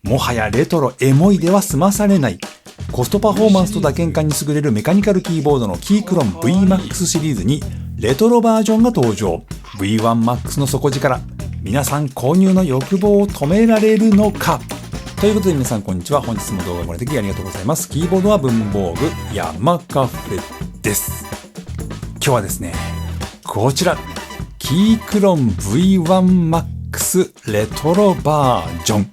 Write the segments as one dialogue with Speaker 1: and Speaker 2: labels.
Speaker 1: もはやレトロエモいでは済まされない。コストパフォーマンスと打鍵感に優れるメカニカルキーボードのキークロン VMAX シリーズにレトロバージョンが登場。 V1MAX の底力、皆さん購入の欲望を止められるのか。ということで皆さんこんにちは。本日も動画をご覧いただきありがとうございます。キーボードは文房具山カフェです。今日はですね、こちらキークロン V1MAX レトロバージョン、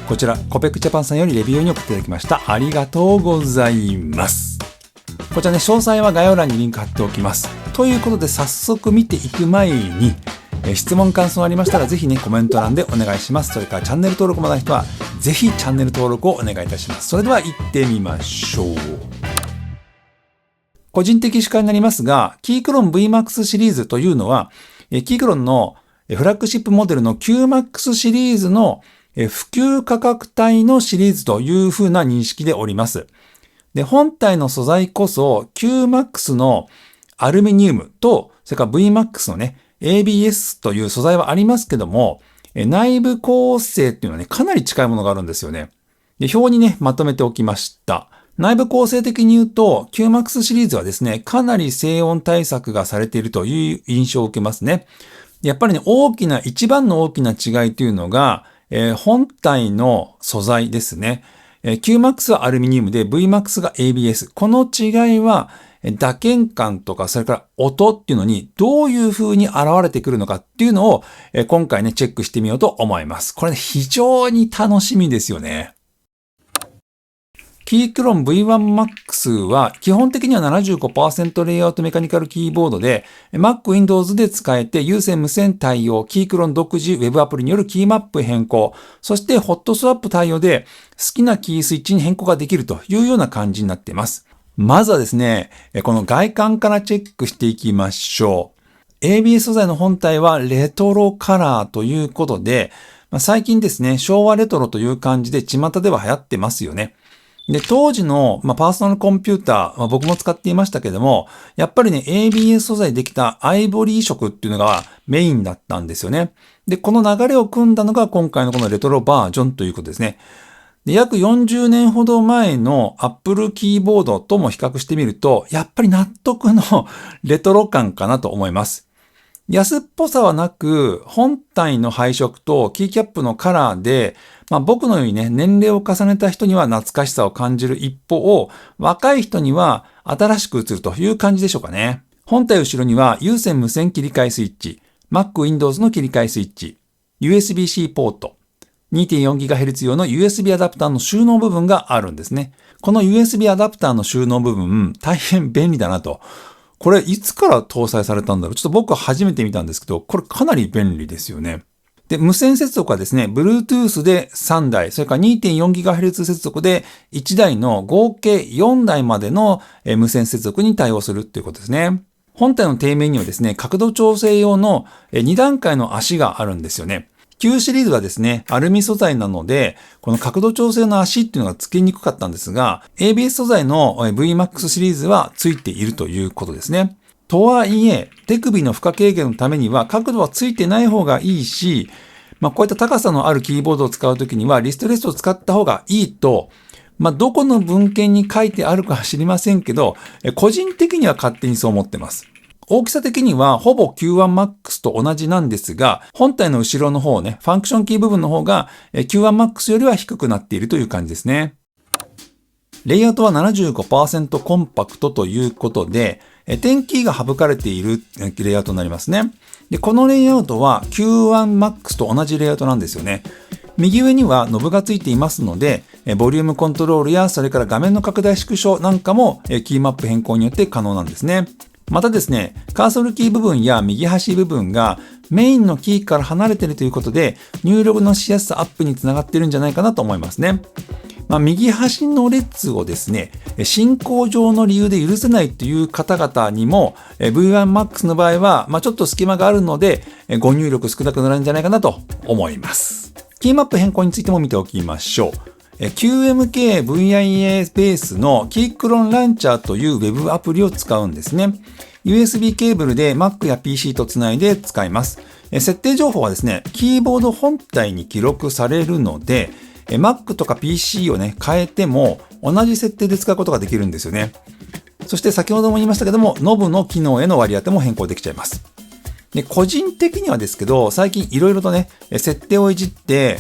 Speaker 1: こちらコペックジャパンさんよりレビューに送っていただきました。ありがとうございます。こちらね、詳細は概要欄にリンク貼っておきます。ということで早速見ていく前に、質問感想ありましたらぜひねコメント欄でお願いします。それからチャンネル登録まだの人はぜひチャンネル登録をお願いいたします。それでは行ってみましょう。個人的主観になりますが、キークロン VMAX シリーズというのはキークロンのフラッグシップモデルの QMAX シリーズの普及価格帯のシリーズというふうな認識でおります。で、本体の素材こそ QMAX のアルミニウムと、それから VMAX のね、ABS という素材はありますけども、内部構成っていうのはね、かなり近いものがあるんですよね。で、表にね、まとめておきました。内部構成的に言うと、QMAX シリーズはですね、かなり静音対策がされているという印象を受けますね。やっぱりね、一番の大きな違いというのが、本体の素材ですね。QMAX はアルミニウムで VMAX が ABS。この違いは打鍵感とかそれから音っていうのにどういう風に現れてくるのかっていうのを今回ねチェックしてみようと思います。これね非常に楽しみですよね。キークロン V1MAX は基本的には 75% レイアウトメカニカルキーボードで Mac Windows で使えて有線無線対応、キークロン独自ウェブアプリによるキーマップ変更、そしてホットスワップ対応で好きなキースイッチに変更ができるというような感じになっています。まずはですね、この外観からチェックしていきましょう。ABS 素材の本体はレトロカラーということで、最近ですね、昭和レトロという感じで巷では流行ってますよね。で、当時の、パーソナルコンピューター、僕も使っていましたけども、やっぱりね、ABS 素材できたアイボリー色っていうのがメインだったんですよね。で、この流れを組んだのが今回のこのレトロバージョンということですね。で、約40年ほど前の Apple キーボードとも比較してみると、やっぱり納得のレトロ感かなと思います。安っぽさはなく、本体の配色とキーキャップのカラーで、僕のようにね、年齢を重ねた人には懐かしさを感じる一方、若い人には新しく映るという感じでしょうかね。本体後ろには有線無線切り替えスイッチ、Mac Windows の切り替えスイッチ、USB-C ポート、2.4GHz 用の USB アダプターの収納部分があるんですね。この USB アダプターの収納部分、大変便利だなと。これいつから搭載されたんだろう。ちょっと僕は初めて見たんですけど、これかなり便利ですよね。で、無線接続はですね、Bluetooth で3台、それから 2.4GHz 接続で1台の合計4台までの無線接続に対応するっていうことですね。本体の底面にはですね、角度調整用の2段階の足があるんですよね。旧シリーズはですね、アルミ素材なので、この角度調整の足っていうのが付けにくかったんですが、ABS 素材の VMAX シリーズは付いているということですね。とはいえ、手首の負荷軽減のためには角度は付いてない方がいいし、こういった高さのあるキーボードを使うときにはリストレストを使った方がいいと、どこの文献に書いてあるかは知りませんけど、個人的には勝手にそう思ってます。大きさ的にはほぼ Q1MAX と同じなんですが、本体の後ろの方ね、ファンクションキー部分の方が Q1MAX よりは低くなっているという感じですね。レイアウトは 75% コンパクトということで、点キーが省かれているレイアウトになりますね。で、このレイアウトは Q1MAX と同じレイアウトなんですよね。右上にはノブがついていますので、ボリュームコントロールやそれから画面の拡大縮小なんかもキーマップ変更によって可能なんですね。またですね、カーソルキー部分や右端部分がメインのキーから離れているということで、入力のしやすさアップにつながっているんじゃないかなと思いますね。右端の列をですね、進行上の理由で許せないという方々にも、V1MAX の場合は、ちょっと隙間があるので、ご入力少なくなるんじゃないかなと思います。キーマップ変更についても見ておきましょう。QMK-VIA ベースのキークロンランチャーというウェブアプリを使うんですね。USB ケーブルで Mac や PC とつないで使います。設定情報はですね、キーボード本体に記録されるので、Mac とか PC をね、変えても同じ設定で使うことができるんですよね。そして先ほども言いましたけども、ノブの機能への割り当ても変更できちゃいます。で、個人的にはですけど、最近いろいろとね、設定をいじって、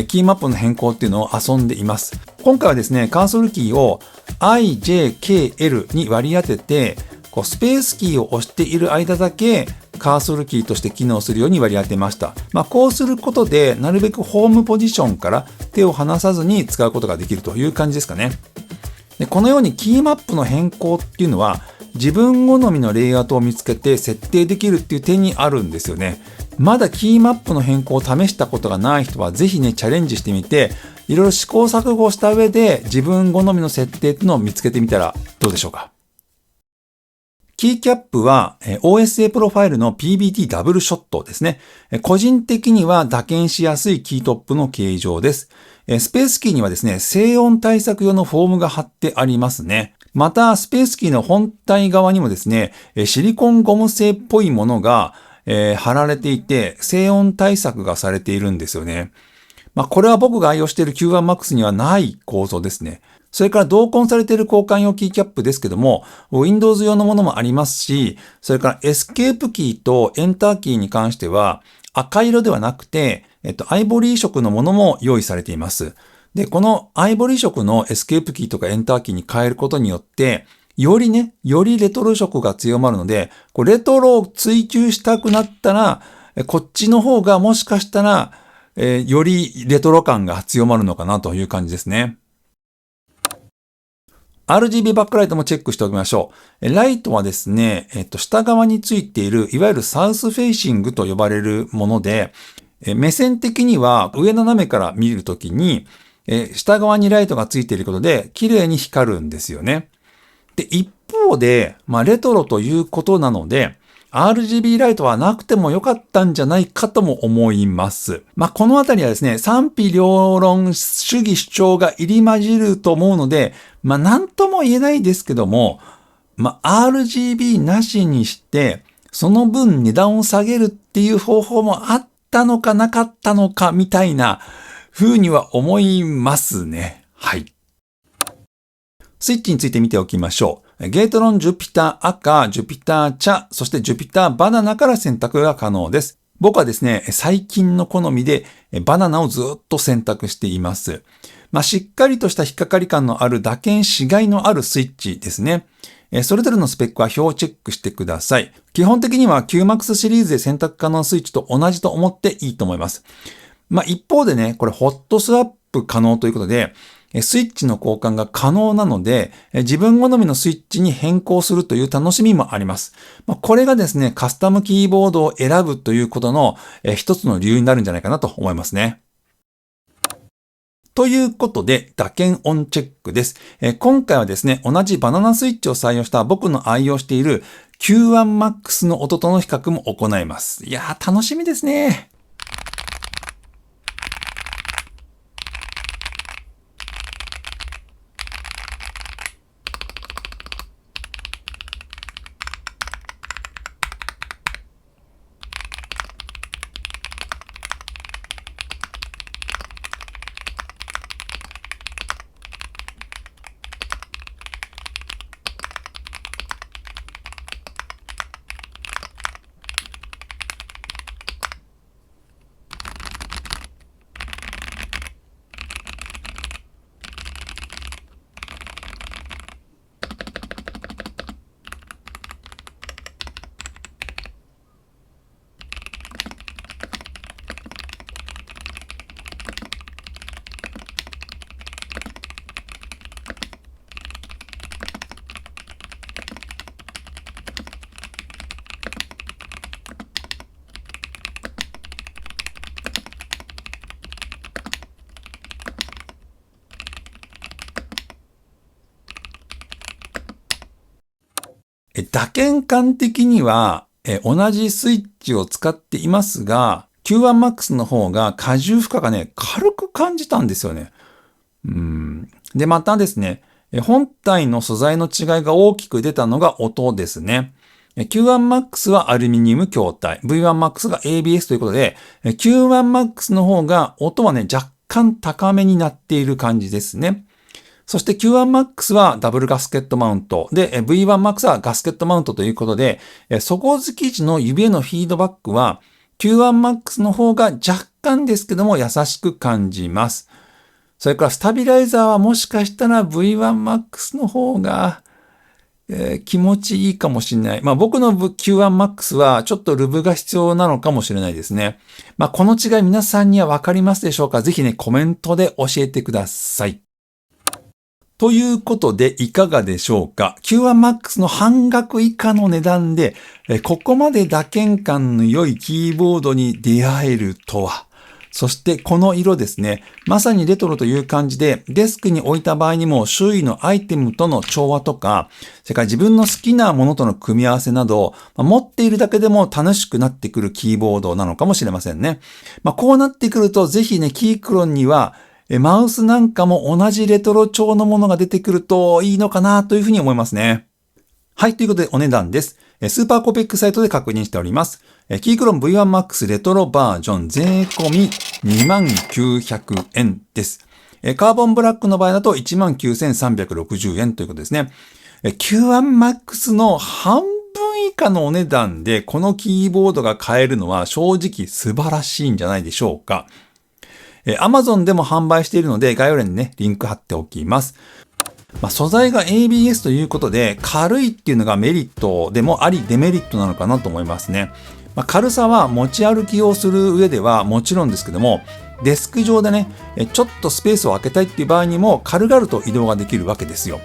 Speaker 1: キーマップの変更っていうのを遊んでいます。今回はですね、カーソルキーを IJKL に割り当てて、スペースキーを押している間だけカーソルキーとして機能するように割り当てました。こうすることで、なるべくホームポジションから手を離さずに使うことができるという感じですかね。で、このようにキーマップの変更っていうのは、自分好みのレイアウトを見つけて設定できるっていう点にあるんですよね。まだキーマップの変更を試したことがない人はぜひね、チャレンジしてみて、いろいろ試行錯誤した上で自分好みの設定っていうのを見つけてみたらどうでしょうか。キーキャップは OSA プロファイルの PBT ダブルショットですね。個人的には打鍵しやすいキートップの形状です。スペースキーにはですね、静音対策用のフォームが貼ってありますね。また、スペースキーの本体側にもですね、シリコンゴム製っぽいものが、貼られていて、静音対策がされているんですよね。これは僕が愛用している Q1Max にはない構造ですね。それから同梱されている交換用キーキャップですけども、Windows 用のものもありますし、それからエスケープキーとエンターキーに関しては赤色ではなくて、アイボリー色のものも用意されています。で、このアイボリー色のエスケープキーとかエンターキーに変えることによって、よりレトロ色が強まるので、レトロを追求したくなったら、こっちの方がもしかしたら、よりレトロ感が強まるのかなという感じですね。RGB バックライトもチェックしておきましょう。ライトはですね、下側についている、いわゆるサウスフェイシングと呼ばれるもので、目線的には上斜めから見るときに、下側にライトがついていることで、綺麗に光るんですよね。で、一方で、レトロということなので、RGB ライトはなくてもよかったんじゃないかとも思います。このあたりはですね、賛否両論主義主張が入り混じると思うので、なんとも言えないですけども、RGB なしにして、その分値段を下げるっていう方法もあったのかなかったのかみたいな風には思いますね。はい。スイッチについて見ておきましょう。ゲートロンジュピター赤、ジュピター茶、そしてジュピターバナナから選択が可能です。僕はですね、最近の好みでバナナをずっと選択しています。しっかりとした引っかかり感のある打鍵しがいのあるスイッチですね。それぞれのスペックは表をチェックしてください。基本的には QMAX シリーズで選択可能スイッチと同じと思っていいと思います。一方でね、これホットスワップ可能ということで、スイッチの交換が可能なので、自分好みのスイッチに変更するという楽しみもあります。これがですね、カスタムキーボードを選ぶということの一つの理由になるんじゃないかなと思いますね。ということで、打鍵オンチェックです。今回はですね、同じバナナスイッチを採用した僕の愛用している Q1Max の音との比較も行います。いやー、楽しみですね。打鍵感的には同じスイッチを使っていますが、Q1Max の方が荷重負荷がね、軽く感じたんですよね。で、またですね、本体の素材の違いが大きく出たのが音ですね。Q1Max はアルミニウム筐体、V1Max が ABS ということで、Q1Max の方が音はね、若干高めになっている感じですね。そして Q1MAX はダブルガスケットマウントで、V1MAX はガスケットマウントということで、底付き時の指へのフィードバックは Q1MAX の方が若干ですけども優しく感じます。それからスタビライザーはもしかしたら V1MAX の方が、気持ちいいかもしれない。僕の Q1MAX はちょっとルブが必要なのかもしれないですね。この違い皆さんにはわかりますでしょうか？ぜひね、コメントで教えてください。ということで、いかがでしょうか？ Q1MAX の半額以下の値段で、ここまで打鍵感の良いキーボードに出会えるとは。そしてこの色ですね。まさにレトロという感じで、デスクに置いた場合にも周囲のアイテムとの調和とか、それから自分の好きなものとの組み合わせなど、持っているだけでも楽しくなってくるキーボードなのかもしれませんね。こうなってくると、ぜひね、キークロンには、マウスなんかも同じレトロ調のものが出てくるといいのかなというふうに思いますね。はい、ということでお値段です。スーパーコペックサイトで確認しております。キークロン V1MAX レトロバージョン税込み2900円です。カーボンブラックの場合だと 19,360 円ということですね。Q1MAX の半分以下のお値段でこのキーボードが買えるのは正直素晴らしいんじゃないでしょうか。Amazon でも販売しているので概要欄にね、リンク貼っておきます。素材が ABS ということで軽いっていうのがメリットでもありデメリットなのかなと思いますね。軽さは持ち歩きをする上ではもちろんですけども、デスク上でね、ちょっとスペースを空けたいっていう場合にも軽々と移動ができるわけですよ。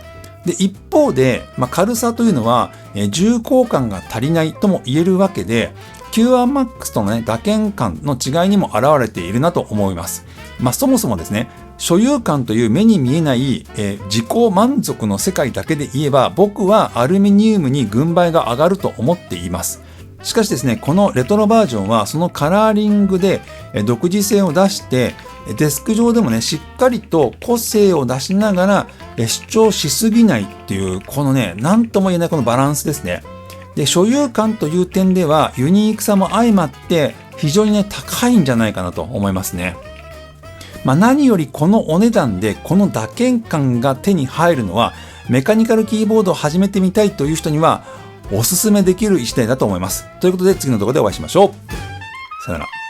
Speaker 1: で、一方で、軽さというのは重厚感が足りないとも言えるわけで、Q1MAX とのね、打鍵感の違いにも現れているなと思います。そもそもですね、所有感という目に見えない、自己満足の世界だけで言えば、僕はアルミニウムに軍配が上がると思っています。しかしですね、このレトロバージョンはそのカラーリングで独自性を出して、デスク上でもね、しっかりと個性を出しながら主張しすぎないっていう、このね、なんとも言えないこのバランスですね。で、所有感という点ではユニークさも相まって非常にね、高いんじゃないかなと思いますね。何よりこのお値段でこの打鍵感が手に入るのはメカニカルキーボードを始めてみたいという人にはおすすめできる一台だと思います。ということで次の動画でお会いしましょう。さよなら。